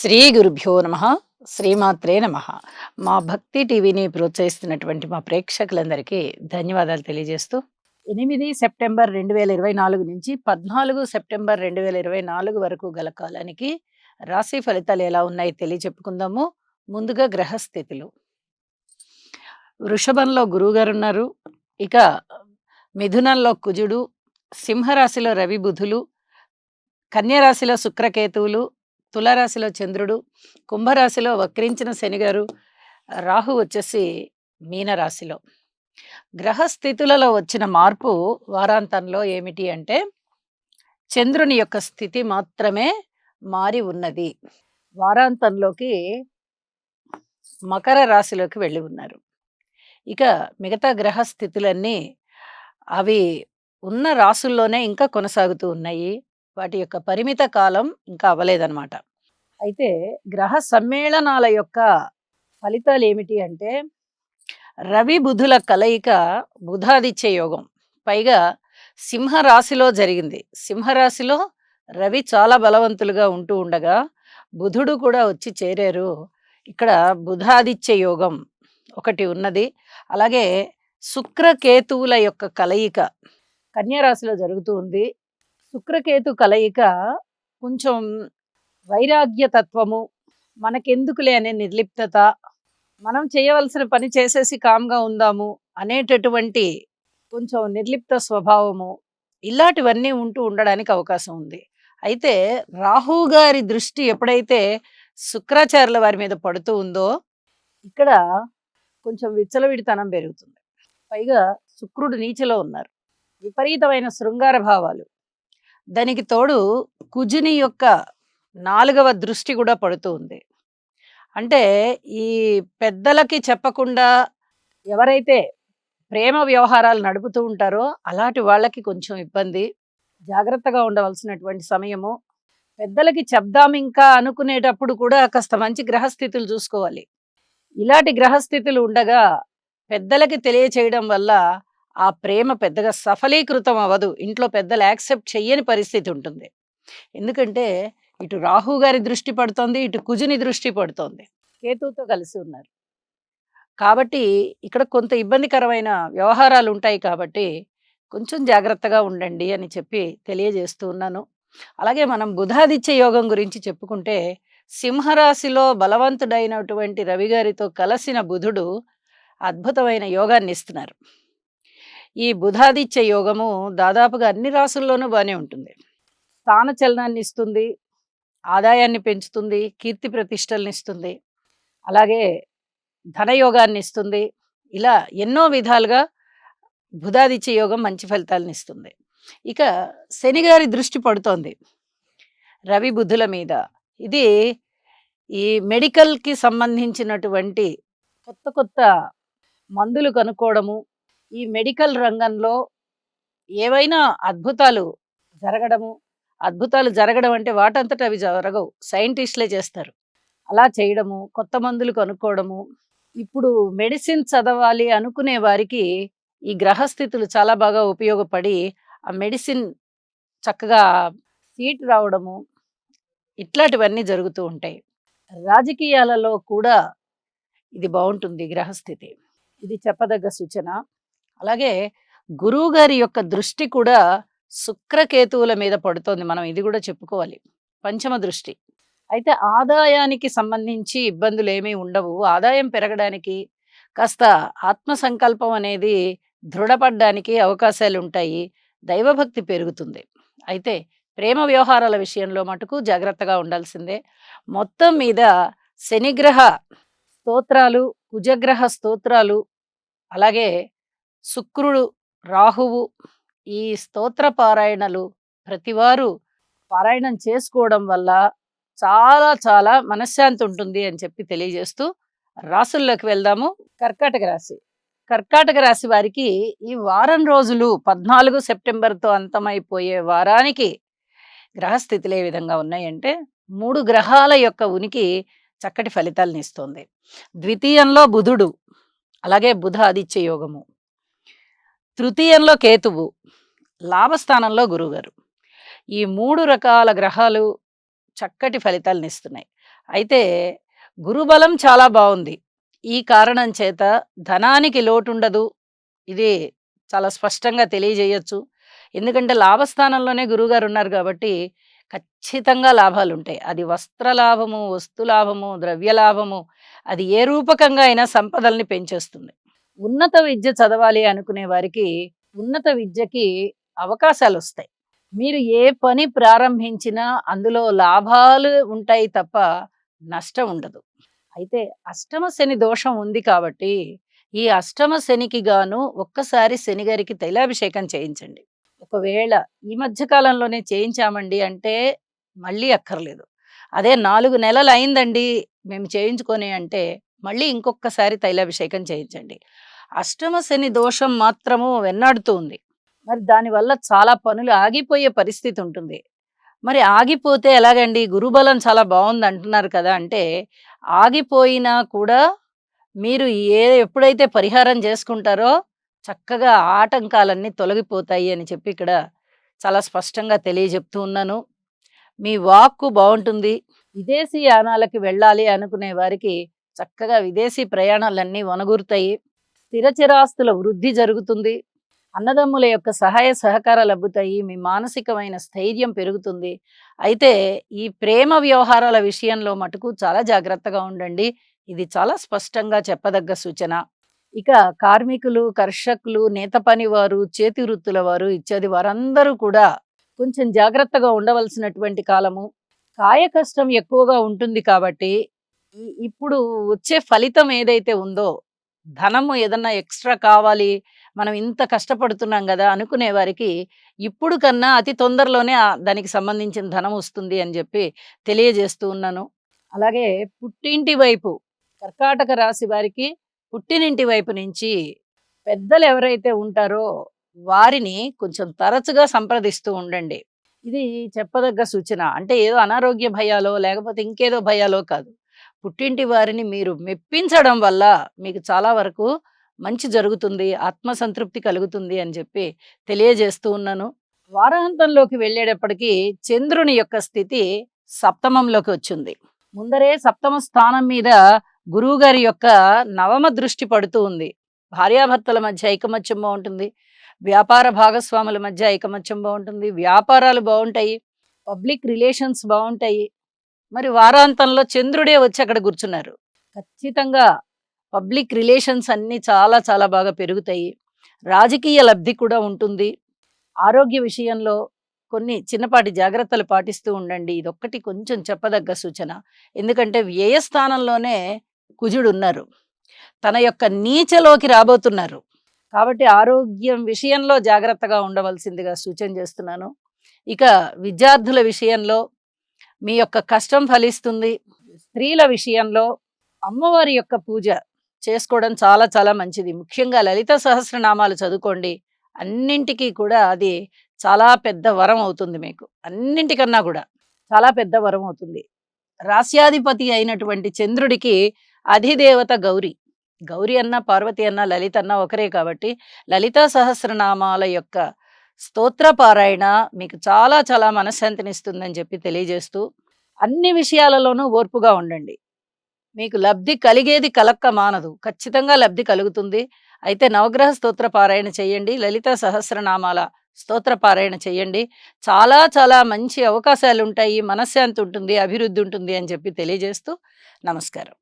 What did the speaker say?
శ్రీ గురుభ్యో నమ. శ్రీమాత్రే నమ. మా భక్తి టీవీని ప్రోత్సహిస్తున్నటువంటి మా ప్రేక్షకులందరికీ ధన్యవాదాలు తెలియజేస్తూ 8 సెప్టెంబర్ 2024 నుంచి 14 సెప్టెంబర్ 2024 వరకు గల కాలానికి రాశి ఫలితాలు ఎలా ఉన్నాయి తెలియచెప్పుకుందాము. ముందుగా గ్రహస్థితులు. వృషభంలో గురువుగారు ఉన్నారు. ఇక మిథునంలో కుజుడు, సింహరాశిలో రవి బుధులు, కన్యరాశిలో శుక్రకేతువులు, తులారాశిలో చంద్రుడు, కుంభరాశిలో వక్రించిన శనిగారు, రాహు వచ్చేసి మీనరాశిలో. గ్రహస్థితులలో వచ్చిన మార్పు వారాంతంలో ఏమిటి అంటే చంద్రుని యొక్క స్థితి మాత్రమే మారి ఉన్నది. వారాంతంలోకి మకర రాశిలోకి వెళ్ళి ఉన్నారు. ఇక మిగతా గ్రహ స్థితులన్నీ అవి ఉన్న రాసుల్లోనే ఇంకా కొనసాగుతూ ఉన్నాయి. వాటి యొక్క పరిమిత కాలం ఇంకా అవ్వలేదన్నమాట. అయితే గ్రహ సమ్మేళనాల యొక్క ఫలితాలు ఏమిటి అంటే రవి బుధుల కలయిక బుధాదిత్య యోగం. పైగా సింహరాశిలో జరిగింది. సింహరాశిలో రవి చాలా బలవంతులుగా ఉంటూ ఉండగా బుధుడు కూడా వచ్చి చేరారు. ఇక్కడ బుధాదిత్య యోగం ఒకటి ఉన్నది. అలాగే శుక్రకేతువుల యొక్క కలయిక కన్యరాశిలో జరుగుతూ ఉంది. శుక్రకేతు కలయిక కొంచెం వైరాగ్య తత్వము, మనకెందుకులే అనే నిర్లిప్తత, మనం చేయవలసిన పని చేసేసి కామ్గా ఉందాము అనేటటువంటి కొంచెం నిర్లిప్త స్వభావము, ఇలాంటివన్నీ ఉంటూ ఉండడానికి అవకాశం ఉంది. అయితే రాహు గారి దృష్టి ఎప్పుడైతే శుక్రాచార్యుల వారి మీద పడుతూ ఉందో ఇక్కడ కొంచెం విచ్చలవిడితనం పెరుగుతుంది. పైగా శుక్రుడు నీచలో ఉన్నారు. విపరీతమైన శృంగార భావాలు. దానికి తోడు కుజుని యొక్క 4వ దృష్టి కూడా పడుతూ ఉంది. అంటే ఈ పెద్దలకి చెప్పకుండా ఎవరైతే ప్రేమ వ్యవహారాలు నడుపుతూ ఉంటారో అలాంటి వాళ్ళకి కొంచెం ఇబ్బంది. జాగ్రత్తగా ఉండవలసినటువంటి సమయము. పెద్దలకి చెప్దాం ఇంకా అనుకునేటప్పుడు కూడా కాస్త మంచి గ్రహస్థితులు చూసుకోవాలి. ఇలాంటి గ్రహస్థితులు ఉండగా పెద్దలకి తెలియచేయడం వల్ల ఆ ప్రేమ పెద్దగా సఫలీకృతం అవ్వదు. ఇంట్లో పెద్దలు యాక్సెప్ట్ చెయ్యని పరిస్థితి ఉంటుంది. ఎందుకంటే ఇటు రాహు గారి దృష్టి పడుతోంది, ఇటు కుజుని దృష్టి పడుతోంది. కేతువుతో కలిసి ఉన్నారు. కాబట్టి ఇక్కడ కొంత ఇబ్బందికరమైన వ్యవహారాలు ఉంటాయి కాబట్టి కొంచెం జాగ్రత్తగా ఉండండి అని చెప్పి తెలియజేస్తూ ఉన్నాను. అలాగే మనం బుధాదిత్య యోగం గురించి చెప్పుకుంటే సింహరాశిలో బలవంతుడైనటువంటి రవి గారితో కలిసిన బుధుడు అద్భుతమైన యోగాన్ని ఇస్తున్నారు. ఈ బుధాదిత్య యోగము దాదాపుగా అన్ని రాసుల్లోనూ బాగానే ఉంటుంది. స్థాన చలనాన్ని ఇస్తుంది, ఆదాయాన్ని పెంచుతుంది, కీర్తి ప్రతిష్టల్ని ఇస్తుంది, అలాగే ధనయోగాన్ని ఇస్తుంది. ఇలా ఎన్నో విధాలుగా బుధాదిత్య యోగం మంచి ఫలితాలను ఇస్తుంది. ఇక శనిగారి దృష్టి పడుతోంది రవి బుధుల మీద. ఇది ఈ మెడికల్కి సంబంధించినటువంటి కొత్త కొత్త మందులు కనుక్కోవడము, ఈ మెడికల్ రంగంలో ఏవైనా అద్భుతాలు జరగడం అంటే వాటంతట అవి జరగవు, సైంటిస్టులే చేస్తారు. అలా చేయడము, కొత్త మందులు కనుక్కోవడము. ఇప్పుడు మెడిసిన్ చదవాలి అనుకునే వారికి ఈ గ్రహస్థితులు చాలా బాగా ఉపయోగపడి ఆ మెడిసిన్ చక్కగా సీట్ రావడము, ఇట్లాంటివన్నీ జరుగుతూ ఉంటాయి. రాజకీయాలలో కూడా ఇది బాగుంటుంది గ్రహస్థితి. ఇది చెప్పదగ్గ సూచన. అలాగే గురువు గారి యొక్క దృష్టి కూడా శుక్రకేతువుల మీద పడుతోంది. మనం ఇది కూడా చెప్పుకోవాలి. పంచమ దృష్టి. అయితే ఆదాయానికి సంబంధించి ఇబ్బందులు ఏమీ ఉండవు. ఆదాయం పెరగడానికి కాస్త ఆత్మ సంకల్పం అనేది దృఢపడడానికి అవకాశాలు ఉంటాయి. దైవభక్తి పెరుగుతుంది. అయితే ప్రేమ వ్యవహారాల విషయంలో మటుకు జాగ్రత్తగా ఉండాల్సిందే. మొత్తం మీద శనిగ్రహ స్తోత్రాలు, కుజగ్రహ స్తోత్రాలు, అలాగే శుక్రుడు, రాహువు, ఈ స్తోత్ర పారాయణలు ప్రతివారు పారాయణం చేసుకోవడం వల్ల చాలా చాలా మనశ్శాంతి ఉంటుంది అని చెప్పి తెలియజేస్తూ రాసుల్లోకి వెళ్దాము. కర్కాటక రాశి. కర్కాటక రాశి వారికి ఈ వారం రోజులు 14 సెప్టెంబర్తో అంతమైపోయే వారానికి గ్రహస్థితులు ఏ విధంగా ఉన్నాయంటే 3 గ్రహాల యొక్క ఉనికి చక్కటి ఫలితాలను ఇస్తుంది. ద్వితీయంలో బుధుడు, అలాగే బుధ ఆదిత్య యోగము. తృతీయంలో కేతువు, లాభస్థానంలో గురువుగారు. ఈ 3 రకాల గ్రహాలు చక్కటి ఫలితాలను ఇస్తున్నాయి. అయితే గురుబలం చాలా బావుంది. ఈ కారణం చేత ధనానికి లోటుండదు. ఇది చాలా స్పష్టంగా తెలియజేయొచ్చు. ఎందుకంటే లాభస్థానంలోనే గురువుగారున్నారు గాబట్టి, ఖచ్చితంగా లాభాలుంటాయి. అది వస్త్ర లాభము, వస్తు లాభము, ద్రవ్య లాభము, అది ఏ రూపకంగా అయినా సంపదల్ని పెంచేస్తుంది. ఉన్నత విద్య చదవాలి అనుకునే వారికి, ఉన్నత విద్యకి అవకాశాలొస్తాయి. మీరు ఏ పని ప్రారంభించినా అందులో లాభాలు ఉంటాయి తప్ప, నష్టం ఉండదు. అయితే అష్టమ శని దోషం ఉంది కాబట్టి, ఈ అష్టమ శనికి గాను ఒక్కసారి శనిగారికి తైలాభిషేకం చేయించండి. ఒకవేళ ఈ మధ్య కాలంలోనే చేయించామండి అంటే, మళ్ళీ అక్కర్లేదు. అదే 4 నెలలయిందండి మేము చేయించుకొని అంటే, మళ్ళీ ఇంకొక్కసారి తైలాభిషేకం చేయించండి. అష్టమ శని దోషం మాత్రము వెన్నాడుతూ ఉంది. మరి దానివల్ల చాలా పనులు ఆగిపోయే పరిస్థితి ఉంటుంది. మరి ఆగిపోతే ఎలాగండి? గురుబలం చాలా బావుందంటున్నారు కదా! అంటే, ఆగిపోయినా కూడా మీరు ఎప్పుడైతే పరిహారం చేసుకుంటారో, చక్కగా ఆ ఆటంకాలన్నీ తొలగిపోతాయి అని చెప్పి ఇక్కడ చాలా స్పష్టంగా తెలియజెప్తూ ఉన్నాను. మీ వాక్కు బావుంటుంది. విదేశీ యానాలకి వెళ్ళాలి అనుకునే వారికి చక్కగా విదేశీ ప్రయాణాలన్నీ వనగూరుతాయి. స్థిర చిరాస్తుల వృద్ధి జరుగుతుంది. అన్నదమ్ముల యొక్క సహాయ సహకారాలబ్బుతాయి. మీ మానసికమైన స్థైర్యం పెరుగుతుంది. అయితే ఈ ప్రేమ వ్యవహారాల విషయంలో మటుకు చాలా జాగ్రత్తగా ఉండండి. ఇది చాలా స్పష్టంగా చెప్పదగ్గ సూచన. ఇక కార్మికులు, కర్షకులు, నేత పనివారు, చేతి వృత్తుల వారు ఇత్యాది వారందరూ కూడా కొంచెం జాగ్రత్తగా ఉండవలసినటువంటి కాలము. కాయ కష్టం ఎక్కువగా ఉంటుంది కాబట్టి, ఇప్పుడు వచ్చే ఫలితం ఏదైతే ఉందో, ధనము ఏదన్నా ఎక్స్‌ట్రా కావాలి, మనం ఇంత కష్టపడుతున్నాం గదా! అనుకునే వారికి ఇప్పుడు కన్నా అతి తొందరలోనే దానికి సంబంధించిన ధనం వస్తుంది అని జెప్పి తెలియజేస్తూ ఉన్నాను. అలాగే పుట్టింటి వైపు కర్కాటక రాశి వారికి పుట్టినింటి వైపు నుంచి పెద్దలెవరైతే ఉంటారో వారిని కొంచెం తరచుగా సంప్రదిస్తూ ఉండండి. ఇది చెప్పదగ్గ సూచన. అంటే ఏదో అనారోగ్య భయాలో, లేకపోతే ఇంకేదో భయాలో కాదు. పుట్టింటి వారిని మీరు మెప్పించడం వల్ల మీకు చాలా వరకు మంచి జరుగుతుంది. ఆత్మసంతృప్తి కలుగుతుంది అని చెప్పి తెలియజేస్తూ ఉన్నాను. వారాంతంలోకి వెళ్ళేటప్పటికి చంద్రుని యొక్క స్థితి సప్తమంలోకి వచ్చింది. ముందరే సప్తమ స్థానం మీద గురువుగారి యొక్క నవమ దృష్టి పడుతూ ఉంది. భార్యాభర్తల మధ్య ఐకమత్యం బావుంటుంది. వ్యాపార భాగస్వాముల మధ్య ఐకమత్యం బావుంటుంది. వ్యాపారాలు బావుంటాయి. పబ్లిక్ రిలేషన్స్ బావుంటాయి. మరి వారాంతంలో చంద్రుడే వచ్చి అక్కడ కూర్చున్నారు. ఖచ్చితంగా పబ్లిక్ రిలేషన్స్ అన్నీ చాలా చాలా బాగా పెరుగుతాయి. రాజకీయ లబ్ధి కూడా ఉంటుంది. ఆరోగ్య విషయంలో కొన్ని చిన్నపాటి జాగ్రత్తలు పాటిస్తూ ఉండండి. ఇదొక్కటి కొంచెం చెప్పదగ్గ సూచన. ఎందుకంటే వ్యయస్థానంలోనే కుజుడున్నారు. తన యొక్క నీచలోకి రాబోతున్నారు. కాబట్టి ఆరోగ్యం విషయంలో జాగ్రత్తగా ఉండవలసిందిగా సూచన చేస్తున్నాను. ఇక విద్యార్థుల విషయంలో మీ యొక్క కష్టం ఫలిస్తుంది. స్త్రీల విషయంలో అమ్మవారి యొక్క పూజ చేసుకోవడం చాలా చాలా మంచిది. ముఖ్యంగా లలిత సహస్రనామాలు చదువుకోండి. అన్నింటికి కూడా అది చాలా పెద్ద వరం అవుతుంది మీకు. అన్నింటికన్నా గూడా చాలా పెద్ద వరం అవుతుంది. రాస్యాధిపతి అయినటువంటి చంద్రుడికి అధిదేవత గౌరి. గౌరి అన్నా, పార్వతి అన్నా, లలిత అన్నా ఒకరే కాబట్టి లలితా సహస్రనామాల యొక్క స్తోత్ర పారాయణ మీకు చాలా చాలా మనశ్శాంతినిస్తుందని చెప్పి తెలియజేస్తూ, అన్ని విషయాలలోనూ ఓర్పుగా ఉండండి. మీకు లబ్ధి కలిగేది కలక్క మానదు. ఖచ్చితంగా లబ్ధి కలుగుతుంది. అయితే నవగ్రహ స్తోత్ర పారాయణ చేయండి. లలితా సహస్రనామాల స్తోత్ర పారాయణ చేయండి. చాలా చాలా మంచి అవకాశాలుంటాయి. మనశ్శాంతి ఉంటుంది, అభివృద్ధి ఉంటుంది అని చెప్పి తెలియజేస్తూ నమస్కారం.